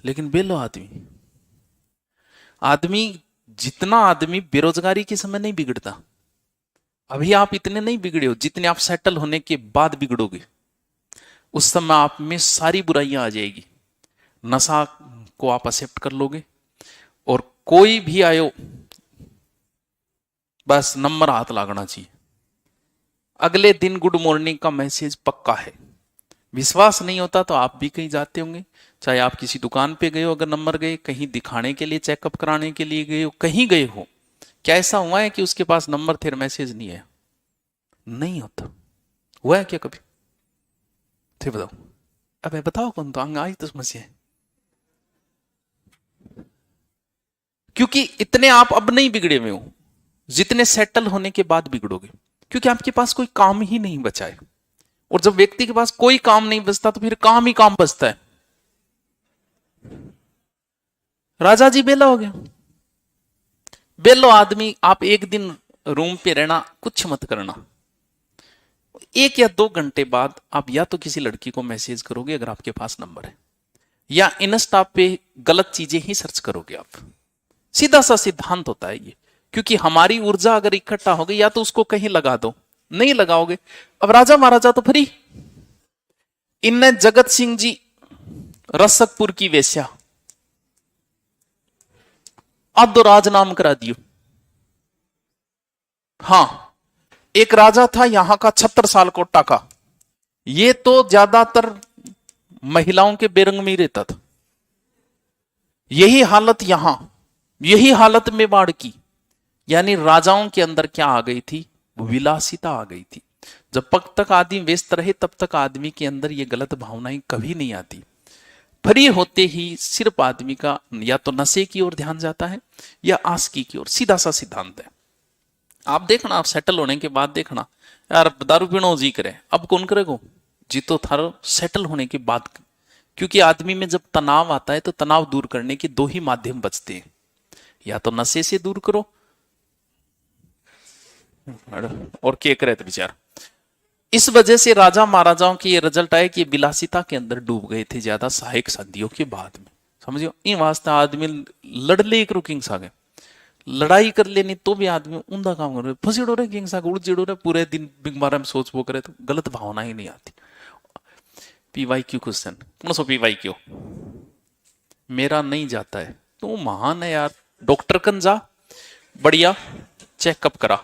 लेकिन बेलो आदमी, आदमी जितना आदमी बेरोजगारी के समय नहीं बिगड़ता, अभी आप इतने नहीं बिगड़े हो जितने आप सेटल होने के बाद बिगड़ोगे। उस समय आप में सारी बुराइयां आ जाएगी। नशा को आप एक्सेप्ट कर लोगे, और कोई भी आयो बस नंबर हाथ लागना चाहिए, अगले दिन गुड मॉर्निंग का मैसेज पक्का है। विश्वास नहीं होता तो आप भी कहीं जाते होंगे, चाहे आप किसी दुकान पे गए हो, अगर नंबर गए, कहीं दिखाने के लिए, चेकअप कराने के लिए गए हो, कहीं गए हो, क्या ऐसा हुआ है कि उसके पास नंबर थे मैसेज नहीं है? नहीं होता। हुआ है क्या कभी? थे बताओ। अबे बताओ कौन, तो अंग आई तो समस्या है। क्योंकि इतने आप अब नहीं बिगड़े हुए हो जितने सेटल होने के बाद बिगड़ोगे, क्योंकि आपके पास कोई काम ही नहीं बचा है। और जब व्यक्ति के पास कोई काम नहीं बचता तो फिर काम ही काम बचता है। राजा जी बेला हो गया। बेलो आदमी, आप एक दिन रूम पे रहना, कुछ मत करना, 1 या 2 घंटे बाद आप या तो किसी लड़की को मैसेज करोगे अगर आपके पास नंबर है, या इंस्टा पे गलत चीजें ही सर्च करोगे आप। सीधा सा सिद्धांत होता है ये। क्योंकि हमारी ऊर्जा अगर इकट्ठा हो गई, या तो उसको कहीं लगा दो, नहीं लगाओगे। अब राजा महाराजा तो फ्री, इनने जगत सिंह जी रसकपुर की वेश्या अधोराज नाम करा दियो। हां, एक राजा था यहां का 76 साल कोटा का, ये तो ज्यादातर महिलाओं के बेरंग में ही रहता था। यही हालत यहां, यही हालत मेवाड़ की। यानी राजाओं के अंदर क्या आ गई थी? विलासिता आ गई थी। जब तक आदमी व्यस्त रहे तब तक आदमी के अंदर ये गलत भावनाएं कभी नहीं आती। फ्री होते ही सिर्फ आदमी का या तो नशे की ओर ध्यान जाता है या आस्की की ओर। सीधा सा सिद्धांत है। आप देखना, आप सेटल होने के बाद देखना, यार दारू पीना जी करे, अब कौन करेगा? जी तो थारो सेटल होने के बाद। क्योंकि आदमी में जब तनाव आता है तो तनाव दूर करने के दो ही माध्यम बचते हैं, या तो नशे से दूर करो, और के करे तो विचार। इस वजह से राजा महाराजाओं की ये रिजल्ट आए कि विलासिता के अंदर डूब गए थे ज्यादा सहायक संधियों के बाद में। समझियो, इन वास्ते आदमी लड़ ले एक किंग सागे, लड़ाई कर लेनी तो भी आदमी उंदा काम कर रहे, फसीड़ो रहे किंग सागे, उड़जीड़ो रहे, पूरे दिन बिग बारे में सोच वो करे तो गलत भावना ही नहीं आती। पीवाई क्यू क्वेश्चन, कौन सो पीवाई क्यों मेरा नहीं जाता है? तू महान है यार, डॉक्टर कन जा, बढ़िया चेकअप करा,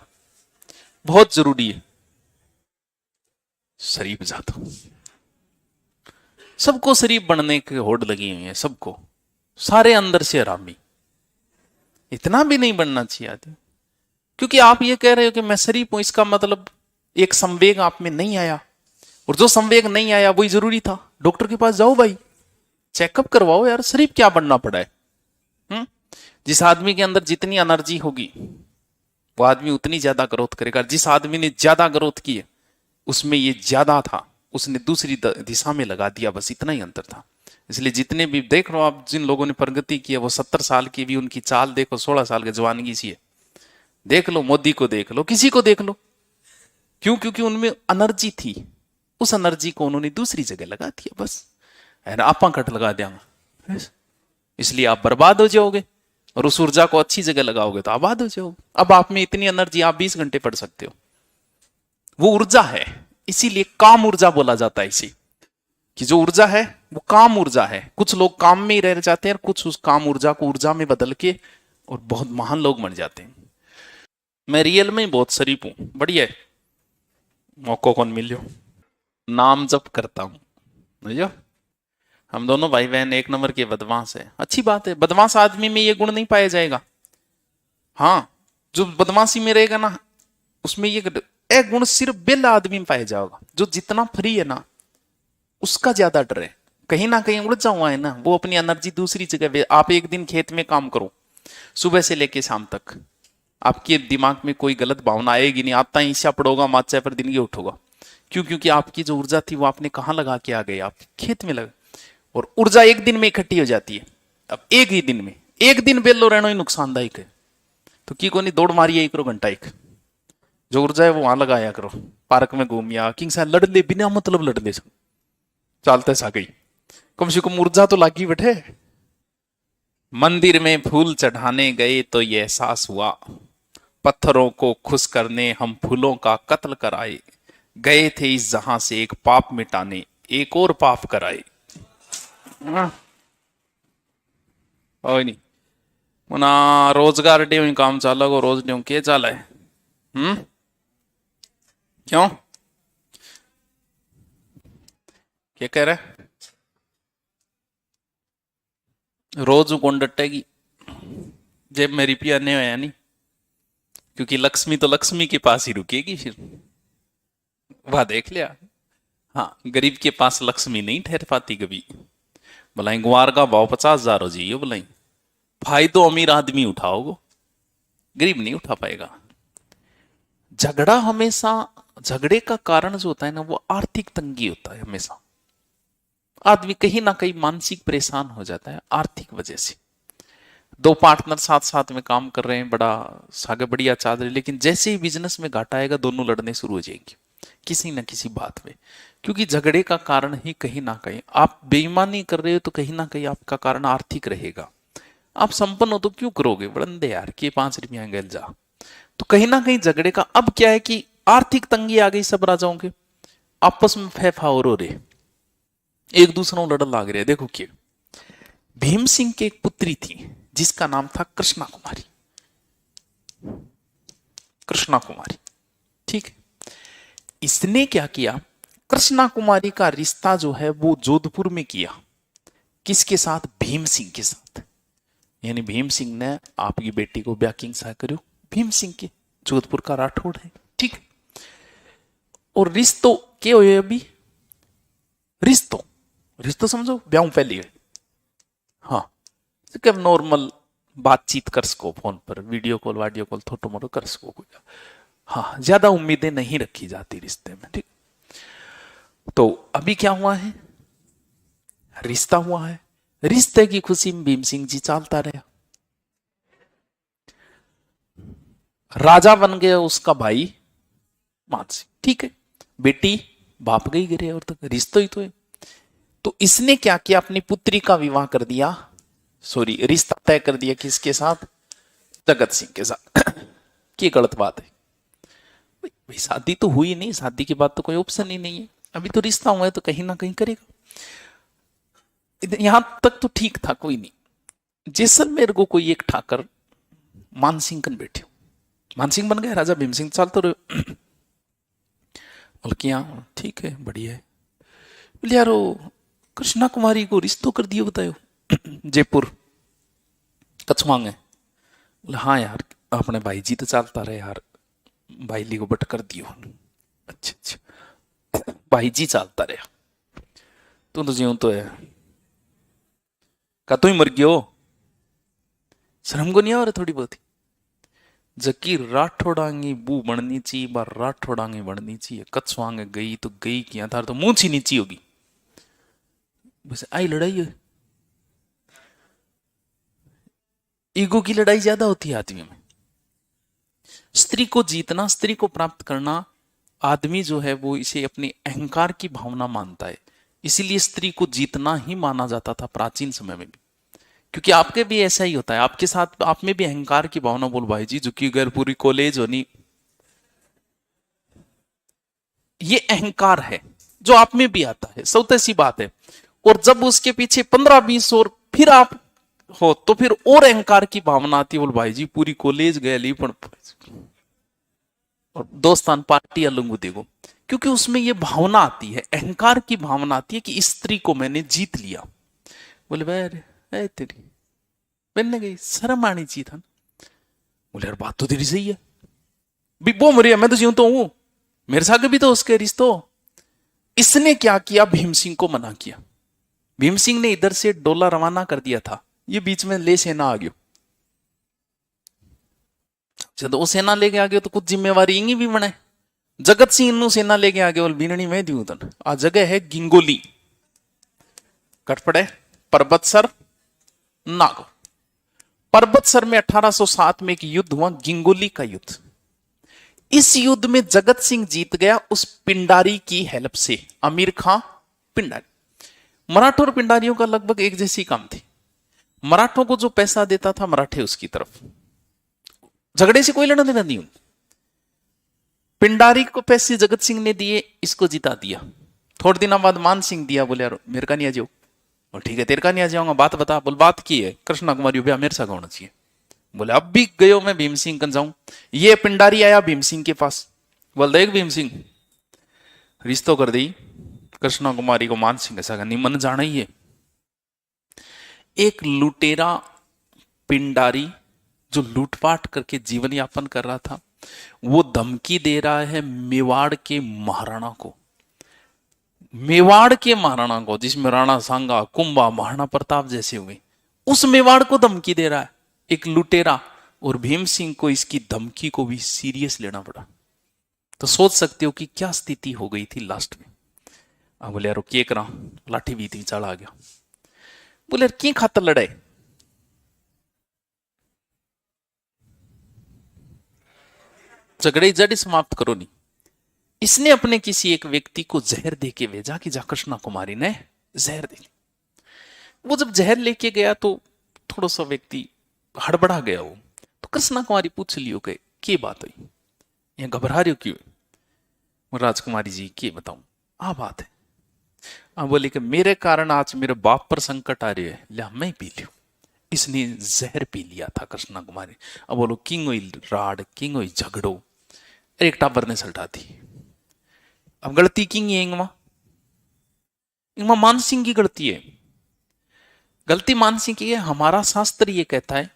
बहुत जरूरी है। शरीफ जाता, सबको शरीफ बनने की होड़ लगी हुई है, सबको, सारे अंदर से हरामी। इतना भी नहीं बनना चाहिए आदमी। क्योंकि आप ये कह रहे हो कि मैं शरीफ हूं, इसका मतलब एक संवेग आप में नहीं आया, और जो संवेग नहीं आया वही जरूरी था। डॉक्टर के पास जाओ भाई, चेकअप करवाओ यार, शरीफ क्या बनना पड़ा है? जिस आदमी के अंदर जितनी एनर्जी होगी वो आदमी उतनी ज्यादा ग्रोथ करेगा। जिस आदमी ने ज्यादा ग्रोथ की है उसमें ये ज्यादा था, उसने दूसरी दिशा में लगा दिया, बस इतना ही अंतर था। इसलिए जितने भी देख लो आप, जिन लोगों ने प्रगति की है वो 70 साल की भी उनकी चाल देखो 16 साल के जवानगी सी है। देख लो मोदी को, देख लो किसी को देख लो, क्यों? क्योंकि उनमें एनर्जी थी, उस एनर्जी को उन्होंने दूसरी जगह लगा दिया, बस आपा कट लगा देंगे, इसलिए आप बर्बाद हो जाओगे। और उस ऊर्जा को अच्छी जगह लगाओगे तो आबाद हो जाओगे। अब आप में इतनी एनर्जी, आप 20 घंटे पढ़ सकते हो, वो ऊर्जा है। इसीलिए काम ऊर्जा बोला जाता है इसी, कि जो ऊर्जा है वो काम ऊर्जा है। कुछ लोग काम में ही रह जाते हैं और कुछ उस काम ऊर्जा को ऊर्जा में बदल के और बहुत महान लोग बन जाते हैं। मैं रियल में बहुत शरीफ हूं, बढ़िया है, मौका कौन मिलो, नाम जप करता हूं, समझो। हम दोनों भाई बहन एक नंबर के बदमाश है, अच्छी बात है। बदमाश आदमी में ये गुण नहीं पाया जाएगा। हाँ, जो बदमाशी में रहेगा ना उसमें ये एक गुण सिर्फ बेला आदमी में पाया जाएगा। जो जितना फ्री है ना उसका ज्यादा डर है, कहीं ना कहीं उलझा हुआ है ना, वो अपनी एनर्जी दूसरी जगह। आप एक दिन खेत में काम करो सुबह से लेके शाम तक, आपके दिमाग में कोई गलत भावना आएगी नहीं। आता ही ईशा पड़ोगा माचा पर दिन ये उठोगा, क्यों? क्योंकि आपकी जो ऊर्जा थी वो आपने कहां लगा के आ गए? आप खेत में लगा। और ऊर्जा एक दिन में इकट्ठी हो जाती है। अब एक ही दिन में, एक दिन बेलो रहना ही नुकसानदायक है। तो की कोनी दौड़ मारिए 1 घंटा, एक जो ऊर्जा है वो वहां लगाया करो, पार्क में घूमिया, किंग सा लड़ ले, बिना मतलब लड़ ले, चलते सा गई, कम से कम ऊर्जा तो लागी बैठे। मंदिर में फूल चढ़ाने गए तो ये एहसास हुआ, पत्थरों को खुश करने हम फूलों का कत्ल कराए, गए थे इस जहां से एक पाप मिटाने, एक और पाप कराए। ओए नहीं मुना रोजगार ड्यूं काम चाला को रोज ड्यूं के चाला है। क्यों क्या कह रहा है? रोज कौन डटेगी, जेब में रुपया नहीं होया नहीं, क्योंकि लक्ष्मी तो लक्ष्मी के पास ही रुकेगी फिर। वाह देख लिया। हाँ गरीब के पास लक्ष्मी नहीं ठहर पाती कभी। बोलाई गुआर का भाव 50,000 हो जाइए, बोलाई फायदो अमीर आदमी उठाओगे, गरीब नहीं उठा पाएगा। झगड़ा हमेशा, झगड़े का कारण जो होता है ना वो आर्थिक तंगी होता है हमेशा। आदमी कहीं ना कहीं मानसिक परेशान हो जाता है आर्थिक वजह से। दो पार्टनर साथ साथ में काम कर रहे हैं, बड़ा सागे बढ़िया चाल रहे, लेकिन जैसे ही बिजनेस में घाटा आएगा दोनों लड़ने शुरू हो जाएंगे किसी ना किसी बात में, क्योंकि झगड़े का कारण ही कहीं ना कहीं, आप बेईमानी कर रहे हो तो कहीं ना कहीं आपका कारण आर्थिक रहेगा। आप संपन्न हो तो क्यों करोगे बड़ंदे यार के 5 रुपया गल जा, तो कहीं ना कहीं झगड़े का। अब क्या है कि आर्थिक तंगी आ गई, सब राजाओं के आपस में फैफा और हो रहे, एक दूसरों लड़ लाग रहे। देखो कि भीम सिंह की एक पुत्री थी जिसका नाम था कृष्णा कुमारी। कृष्णा कुमारी, ठीक है। इसने क्या किया, कृष्णा कुमारी का रिश्ता जो है वो जोधपुर में किया। किसके साथ? भीम सिंह के साथ। यानी भीम सिंह ने आपकी बेटी को ब्याह किंग सा करो, भीम सिंह के, जोधपुर का राठौड़ है, ठीक। और रिश्तो क्या हुए अभी, रिश्तो रिश्तो समझो, ब्याह पहली है। हाँ तो नॉर्मल बातचीत कर सको, फोन पर वीडियो कॉल वाडियो कॉल थोटो मोटो कर सको। हाँ ज्यादा उम्मीदें नहीं रखी जाती रिश्ते में, ठीक। तो अभी क्या हुआ है, रिश्ता हुआ है, रिश्ते की खुशी में भीम सिंह जी चलता रहा। राजा बन गया उसका भाई मान सिंह, ठीक है। बेटी बाप गई गिरे और तक रिश्ता ही तो है। तो इसने क्या किया, अपनी पुत्री का विवाह कर दिया, सॉरी रिश्ता तय कर दिया किसके साथ? जगत सिंह के साथ। की गलत बात है भाई, शादी तो हुई नहीं, शादी के बाद तो कोई ऑप्शन ही नहीं है, अभी तो रिश्ता हुआ है तो कहीं ना कहीं करेगा। यहां तक तो ठीक था, कोई नहीं। जैसलमेर को कोई एक ठाकर मानसिंह कन बैठे, मानसिंह बन गए राजा भीम सिंह, चल तो रहे। बल्कि ठीक है बढ़िया है। बोले यारो कृष्णा कुमारी को रिश्तो कर दियो बतायो जयपुर कछवांग है। बोले हाँ यार अपने भाई जी तो चलता रहे यार, भाई ली को बट कर दियो। अच्छा अच्छा भाई जी चलता रहा, तू तो ज्यों तो है का, तू ही मर गयो, शर्म को नहीं आ रहा थोड़ी बहुत? जकी राठौड़ांगी बू बननी चाहिए, बार राठौड़ांगी बननी चाहिए। कछवांग गई तो गई किया था, तो मुंह सी नीची होगी, बस आई लड़ाई है। ईगो की लड़ाई ज्यादा होती है आदमी में। स्त्री को जीतना, स्त्री को प्राप्त करना, आदमी जो है वो इसे अपनी अहंकार की भावना मानता है। इसीलिए स्त्री को जीतना ही माना जाता था प्राचीन समय में भी, क्योंकि आपके भी ऐसा ही होता है, आपके साथ आप में भी अहंकार की भावना, बोल भाई जी झुकी घर पूरी कॉलेज होनी, ये अहंकार है जो आप में भी आता है, सौते सी बात है। और जब उसके पीछे 15-20 और फिर आप हो तो फिर और अहंकार की भावना आती है, बोल भाई जी पूरी कॉलेज गए ली और दोस्तान पार्टी अलग देखो, क्योंकि उसमें ये भावना आती है, अहंकार की भावना आती है कि इस स्त्री को मैंने जीत लिया। बोले भाई तेरी बनने गई, शर्म आनी चाहिए था। बोले यार बात तो तेरी सही है, वो मरिया मैं तो जीव तो हूं, मेरे साथ भी तो उसके रिश्तो। इसने क्या किया, भीम सिंह को मना किया। भीम सिंह ने इधर से डोला रवाना कर दिया था, ये बीच में ले सेना आ गयो। जब वो सेना लेके आ गयो तो कुछ जिम्मेवारी इंगी भी बने। जगत सिंह इन्नू सेना लेके आ गयो, बीननी में दियो तन। आ जगह है गिंगोली, कट पड़े पर्वतसर नागौर। पर्वतसर में 1807 में एक युद्ध हुआ, गिंगोली का युद्ध। इस युद्ध में जगत सिंह जीत गया उस पिंडारी की हेल्प से, अमीर खां पिंडारी। मराठा और पिंडारियों का लगभग एक जैसी काम थी। मराठों को जो पैसा देता था मराठे उसकी तरफ, झगड़े से कोई लेना देना नहीं। पिंडारी को पैसे जगत सिंह ने दिए, इसको जिता दिया। थोड़े दिनों बाद मान सिंह दिया, बोले यार मेरे का नहीं आ जाओ, और ठीक है तेरे का नहीं आ जाऊंगा, बात बता। बोल बात की है, कृष्णा कुमारी ब्याह मेरे साथ होना चाहिए। बोले अब भी गयो मैं भीम सिंह कन जाऊं। ये पिंडारी आया भीम सिंह के पास, बोल देख भीम सिंह रिश्तो कर दी कृष्णा कुमारी को मान सिंह ऐसा नहीं मन जाना ही है। एक लुटेरा पिंडारी जो लूटपाट करके जीवन यापन कर रहा था, वो धमकी दे रहा है मेवाड़ के महाराणा को, मेवाड़ के महाराणा को जिसमें राणा सांगा, कुंभा, महाराणा प्रताप जैसे हुए, उस मेवाड़ को धमकी दे रहा है एक लुटेरा। और भीम सिंह को इसकी धमकी को भी सीरियस लेना पड़ा। तो सोच सकते हो कि क्या स्थिति हो गई थी लास्ट में। अब बोले यार के करा, लाठी भी थी चढ़ आ गया। बोले यार की खातर लड़ाई, झगड़े जड़ समाप्त करो नहीं। इसने अपने किसी एक व्यक्ति को जहर दे के भेजा कि जा कृष्णा कुमारी ने जहर दे। वो जब जहर लेके गया तो थोड़ा सा व्यक्ति हड़बड़ा गया। वो तो कृष्णा कुमारी पूछ लियो के बात हुई, यहाँ घबरा रही हो क्यों। राजकुमारी जी के बताऊं आ बात है। अब बोले कि मेरे कारण आज मेरे बाप पर संकट आ रही है, लिया मैं पी लियो। इसने जहर पी लिया था कृष्णा कुमारी। अब बोलो किंग हुई राड, किंग हुई झगड़ो, एक टाबर ने सल्टा दी। अब गलती किंग है इंगमा, इंगमा मान सिंह की गलती है। गलती मान सिंह की है। हमारा शास्त्र ये कहता है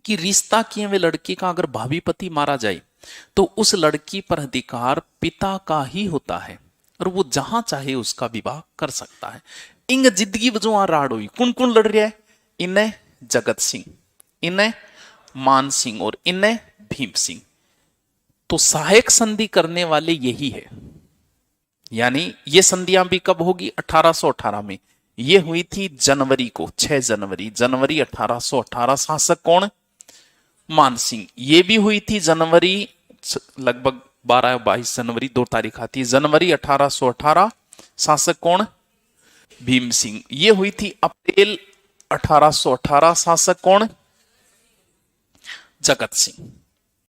कि रिश्ता किए हुए लड़की का अगर भावी पति मारा जाए तो उस लड़की पर अधिकार पिता का ही होता है और वो जहां चाहे उसका विवाह कर सकता है। इंग जिंदगी बजो आ राड हुई, कौन कौन लड़ रहा है, इन्हें जगत सिंह, इन्हें मान सिंह और इन्हें भीम सिंह। तो सहायक संधि करने वाले यही है। यानी ये संधियां भी कब होगी, 1818 में। ये हुई थी जनवरी को, 6 जनवरी 1818। शासक कौन, मान सिंह। ये भी हुई थी जनवरी, लगभग 12-22 जनवरी 2 तारीख आती है, जनवरी 1818। शासक कौन, भीम सिंह। ये हुई थी अप्रैल 1818। शासक कौन, जगत सिंह।